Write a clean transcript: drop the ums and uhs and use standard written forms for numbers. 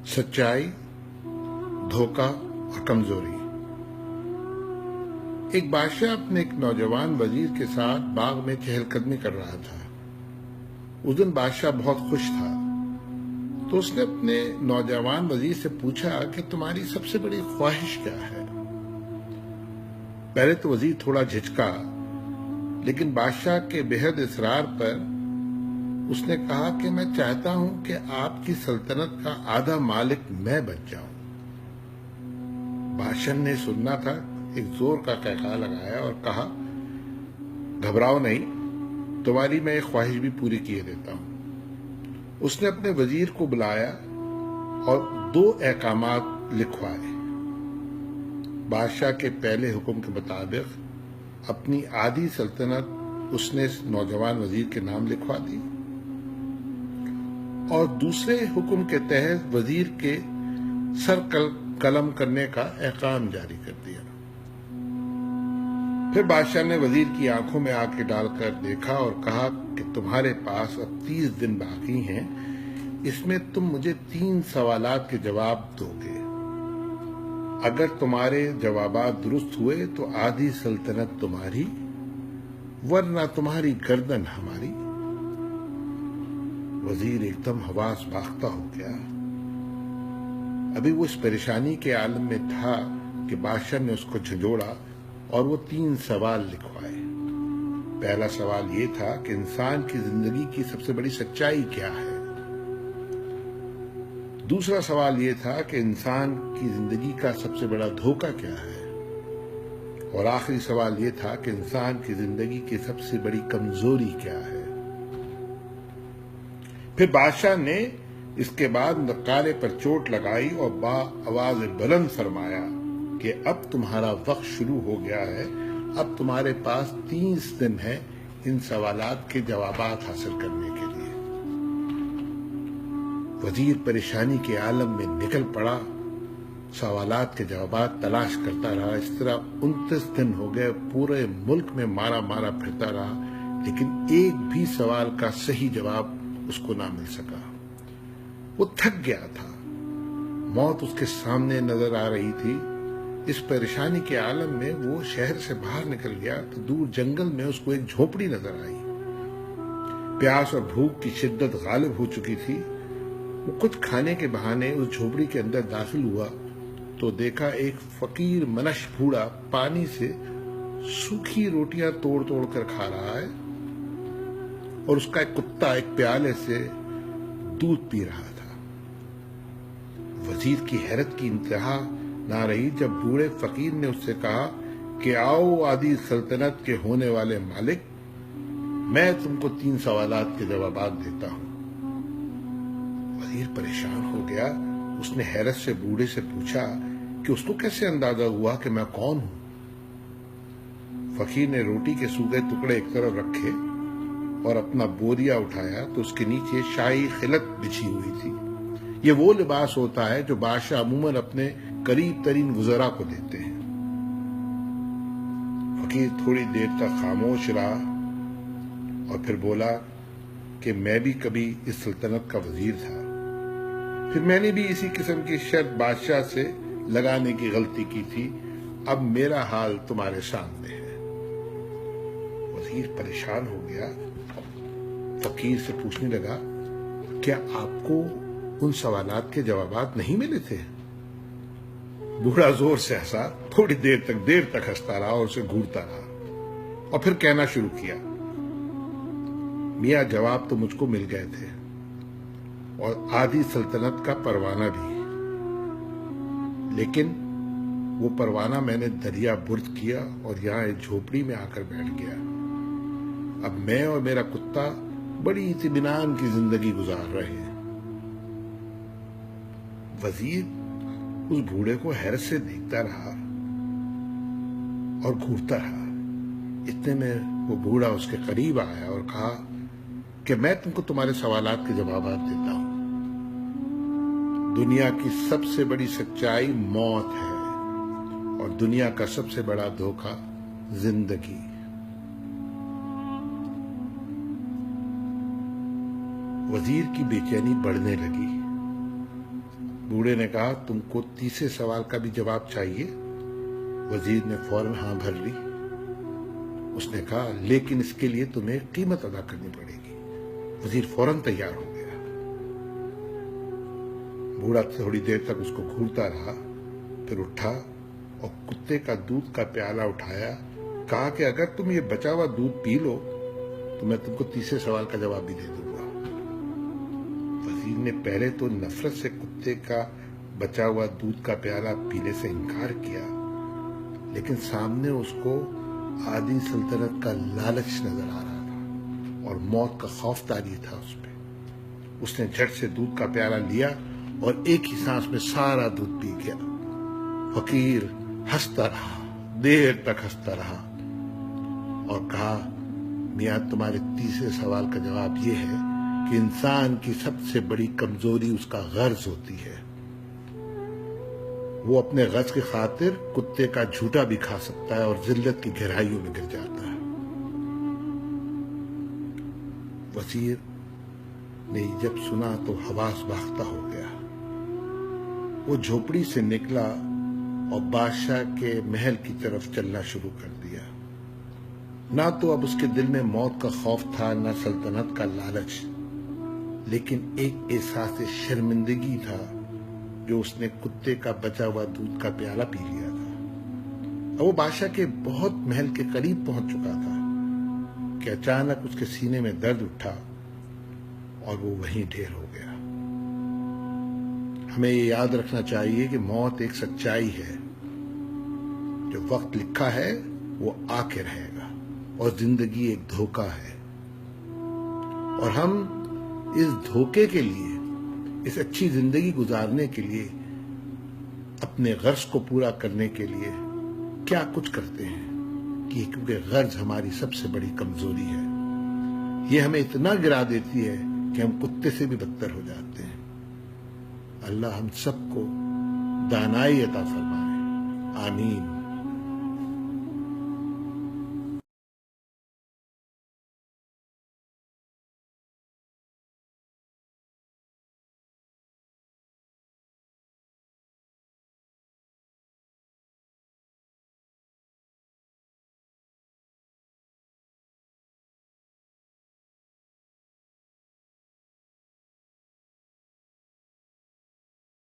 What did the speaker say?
سچائی، دھوکہ اور کمزوری۔ ایک بادشاہ اپنے ایک نوجوان وزیر کے ساتھ باغ میں چہل قدمی کر رہا تھا۔ اس دن بادشاہ بہت خوش تھا، تو اس نے اپنے نوجوان وزیر سے پوچھا کہ تمہاری سب سے بڑی خواہش کیا ہے؟ پہلے تو وزیر تھوڑا جھجکا، لیکن بادشاہ کے بےحد اصرار پر اس نے کہا کہ میں چاہتا ہوں کہ آپ کی سلطنت کا آدھا مالک میں بن جاؤں۔ بادشاہ نے سننا تھا، ایک زور کا قہقہ لگایا اور کہا، گھبراؤ نہیں، تمہاری میں ایک خواہش بھی پوری کیے دیتا ہوں۔ اس نے اپنے وزیر کو بلایا اور 2 احکامات لکھوائے۔ بادشاہ کے پہلے حکم کے مطابق اپنی آدھی سلطنت اس نے نوجوان وزیر کے نام لکھوا دی، اور دوسرے حکم کے تحت وزیر کے سر قلم کرنے کا احکام جاری کر دیا۔ پھر بادشاہ نے وزیر کی آنکھوں میں آنکھیں ڈال کر دیکھا اور کہا کہ تمہارے پاس اب 30 دن باقی ہیں، اس میں تم مجھے 3 سوالات کے جواب دو گے۔ اگر تمہارے جوابات درست ہوئے تو آدھی سلطنت تمہاری، ورنہ تمہاری گردن ہماری۔ وزیر ایک دم حواس باختہ ہو گیا۔ ابھی وہ اس پریشانی کے عالم میں تھا کہ بادشاہ نے اس کو جھنجھوڑا اور وہ 3 سوال لکھوائے۔ پہلا سوال یہ تھا کہ انسان کی زندگی کی سب سے بڑی سچائی کیا ہے؟ دوسرا سوال یہ تھا کہ انسان کی زندگی کا سب سے بڑا دھوکہ کیا ہے؟ اور آخری سوال یہ تھا کہ انسان کی زندگی کی سب سے بڑی کمزوری کیا ہے؟ پھر بادشاہ نے اس کے بعد نقارے پر چوٹ لگائی اور آواز بلند فرمایا کہ اب تمہارا وقت شروع ہو گیا ہے، اب تمہارے پاس 30 دن ہے ان سوالات کے جوابات حاصل کرنے کے لیے۔ وزیر پریشانی کے عالم میں نکل پڑا، سوالات کے جوابات تلاش کرتا رہا۔ اس طرح 29 دن ہو گئے، پورے ملک میں مارا پھرتا رہا، لیکن ایک بھی سوال کا صحیح جواب اس کو نہ مل سکا۔ وہ تھک گیا تھا، موت اس کے سامنے نظر آ رہی تھی۔ اس پریشانی کے عالم میں وہ شہر سے باہر نکل گیا تو دور جنگل میں اس کو ایک جھونپڑی نظر آئی۔ پیاس اور بھوک کی شدت غالب ہو چکی تھی۔ وہ کچھ کھانے کے بہانے اس جھونپڑی کے اندر داخل ہوا تو دیکھا ایک فقیر منش بوڑھا پانی سے سوکھی روٹیاں توڑ کر کھا رہا ہے، اور اس کا ایک کتا ایک پیالے سے دودھ پی رہا تھا۔ وزیر کی حیرت کی انتہا نہ رہی جب بوڑھے فقیر نے اس سے کہا کہ آؤ آدھی سلطنت کے ہونے والے مالک، میں تم کو 3 سوالات کے جوابات دیتا ہوں۔ وزیر پریشان ہو گیا۔ اس نے حیرت سے بوڑھے سے پوچھا کہ اس کو کیسے اندازہ ہوا کہ میں کون ہوں؟ فقیر نے روٹی کے سوکھے ٹکڑے ایک طرف رکھے اور اپنا بوریا اٹھایا تو اس کے نیچے شاہی خلعت بچھی ہوئی تھی۔ یہ وہ لباس ہوتا ہے جو بادشاہ عموماً اپنے قریب ترین وزراء کو دیتے ہیں۔ فقیر تھوڑی دیر تک خاموش رہا اور پھر بولا کہ میں بھی کبھی اس سلطنت کا وزیر تھا، پھر میں نے بھی اسی قسم کی شرط بادشاہ سے لگانے کی غلطی کی تھی، اب میرا حال تمہارے سامنے ہے۔ وزیر پریشان ہو گیا، فقیر سے پوچھنے لگا، کیا آپ کو ان سوالات کے جوابات نہیں ملے تھے؟ بوڑھا زور سے ہنسا، تھوڑی دیر تک ہنستا رہا اور اسے گھورتا رہا، اور پھر کہنا شروع کیا، میاں جواب تو مجھ کو مل گئے تھے، اور آدھی سلطنت کا پروانہ بھی، لیکن وہ پروانہ میں نے دریا برد کیا اور یہاں ایک جھوپڑی میں آ کر بیٹھ گیا۔ اب میں اور میرا کتا بڑی اطمینان کی زندگی گزار رہے ہیں۔ وزیر اس بوڑھے کو حیرت سے دیکھتا رہا اور گھورتا رہا۔ اتنے میں وہ بوڑھا اس کے قریب آیا اور کہا کہ میں تم کو تمہارے سوالات کے جوابات دیتا ہوں۔ دنیا کی سب سے بڑی سچائی موت ہے، اور دنیا کا سب سے بڑا دھوکہ زندگی۔ وزیر کی بے چینی بڑھنے لگی۔ بوڑھے نے کہا تم کو تیسرے سوال کا بھی جواب چاہیے؟ وزیر نے فوراً ہاں بھر لی۔ اس نے کہا لیکن اس کے لیے تمہیں قیمت ادا کرنی پڑے گی۔ وزیر فوراً تیار ہو گیا۔ بوڑھا تھوڑی دیر تک اس کو گھورتا رہا، پھر اٹھا اور کتے کا دودھ کا پیالہ اٹھایا، کہا کہ اگر تم یہ بچا ہوا دودھ پی لو تو میں تم کو تیسرے سوال کا جواب بھی دے دوں گا۔ وزیر نے پہلے تو نفرت سے کتے کا بچا ہوا دودھ کا پیالہ پینے سے انکار کیا، لیکن سامنے اس کو آدھی سلطنت کا لالچ نظر آ رہا تھا اور موت کا خوف طاری تھا اس پہ۔ اس نے جھٹ سے دودھ کا پیالہ لیا اور ایک ہی سانس میں سارا دودھ پی گیا۔ فقیر ہنستا رہا، دیر تک ہنستا رہا اور کہا میاں تمہارے تیسرے سوال کا جواب یہ ہے کہ انسان کی سب سے بڑی کمزوری اس کا غرض ہوتی ہے۔ وہ اپنے غرض کی خاطر کتے کا جھوٹا بھی کھا سکتا ہے اور ذلت کی گہرائیوں میں گر جاتا ہے۔ وزیر نے جب سنا تو حواس باختہ ہو گیا۔ وہ جھوپڑی سے نکلا اور بادشاہ کے محل کی طرف چلنا شروع کر دیا۔ نہ تو اب اس کے دل میں موت کا خوف تھا، نہ سلطنت کا لالچ، لیکن ایک احساس شرمندگی تھا جو اس نے کتے کا بچا ہوا دودھ کا پیالہ پی لیا تھا۔ اب وہ بادشاہ کے بہت محل کے قریب پہنچ چکا تھا کہ اچانک اس کے سینے میں درد اٹھا اور وہ وہیں ڈھیر ہو گیا۔ ہمیں یہ یاد رکھنا چاہیے کہ موت ایک سچائی ہے۔ جو وقت لکھا ہے وہ آ کے رہے گا، اور زندگی ایک دھوکہ ہے، اور ہم اس دھوکے کے لیے، اس اچھی زندگی گزارنے کے لیے، اپنے غرض کو پورا کرنے کے لیے کیا کچھ کرتے ہیں کہ کیونکہ غرض ہماری سب سے بڑی کمزوری ہے۔ یہ ہمیں اتنا گرا دیتی ہے کہ ہم کتے سے بھی بدتر ہو جاتے ہیں۔ اللہ ہم سب کو دانائی عطا فرمائے، آمین۔